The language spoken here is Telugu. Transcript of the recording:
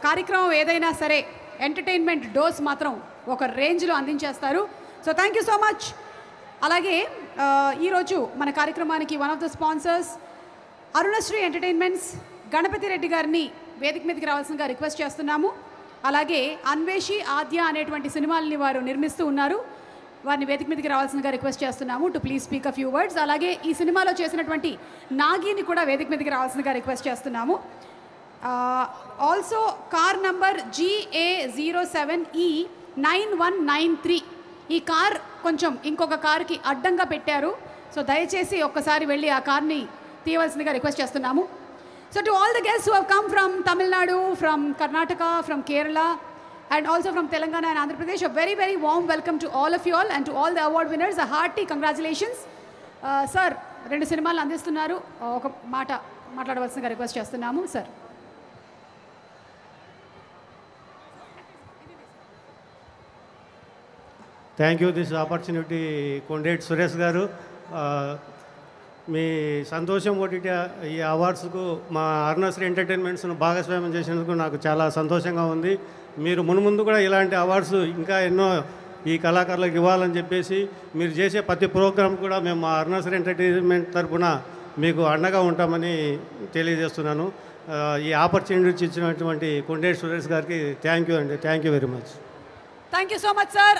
కార్యక్రమం ఏదైనా సరే ఎంటర్టైన్మెంట్ డోస్ మాత్రం ఒక రేంజ్లో అందించేస్తారు. So thank you so much. అలాగే ఈరోజు మన కార్యక్రమానికి one of the sponsors Arunasri entertainments Ganapathi Reddy గారిని వేదిక మీదకి రావాల్సిందిగా రిక్వెస్ట్ చేస్తున్నాము. అలాగే అన్వేషి ఆద్య అనేటువంటి సినిమాలని వారు నిర్మిస్తూ ఉన్నారు, వారిని వేదిక మీదకి రావాల్సిందిగా రిక్వెస్ట్ చేస్తున్నాము to please speak a few words. అలాగే ఈ సినిమాలో చేసినటువంటి నాగిని కూడా వేదిక మీదకి రావాల్సిందిగా రిక్వెస్ట్ చేస్తున్నాము. ఆల్సో కార్ నంబర్ GA07E9193 ఈ కార్ కొంచెం ఇంకొక కార్కి అడ్డంగా పెట్టారు. సో దయచేసి ఒక్కసారి వెళ్ళి ఆ కార్ని తీయవలసిందిగా రిక్వెస్ట్ చేస్తున్నాము. So to all the guests who have come from Tamil Nadu, from Karnataka, from Kerala and also from Telangana and Andhra Pradesh, a very very warm welcome to all of you all and to all the award winners, a hearty congratulations. Sir, రెండు సినిమాలు అందిస్తున్నారు, ఒక మాట మాట్లాడవలసిందిగా రిక్వెస్ట్ చేస్తున్నాము. Sir thank you this opportunity Kondeti Suresh గారు. మీ సంతోషం ఓటీటీ ఈ అవార్డ్స్కు మా అరుణశ్రీ ఎంటర్టైన్మెంట్స్ను భాగస్వామ్యం చేసినందుకు నాకు చాలా సంతోషంగా ఉంది. మీరు మున్ముందు కూడా ఇలాంటి అవార్డ్స్ ఇంకా ఎన్నో ఈ కళాకారులకు ఇవ్వాలని చెప్పేసి మీరు చేసే ప్రతి ప్రోగ్రాం కూడా మేము మా అరుణశ్రీ ఎంటర్టైన్మెంట్ తరఫున మీకు అండగా ఉంటామని తెలియజేస్తున్నాను. ఈ ఆపర్చునిటీ ఇచ్చినటువంటి కొండేటి సురేష్ గారికి థ్యాంక్ యూ అండి. Thank you very much. Thank you so much sir.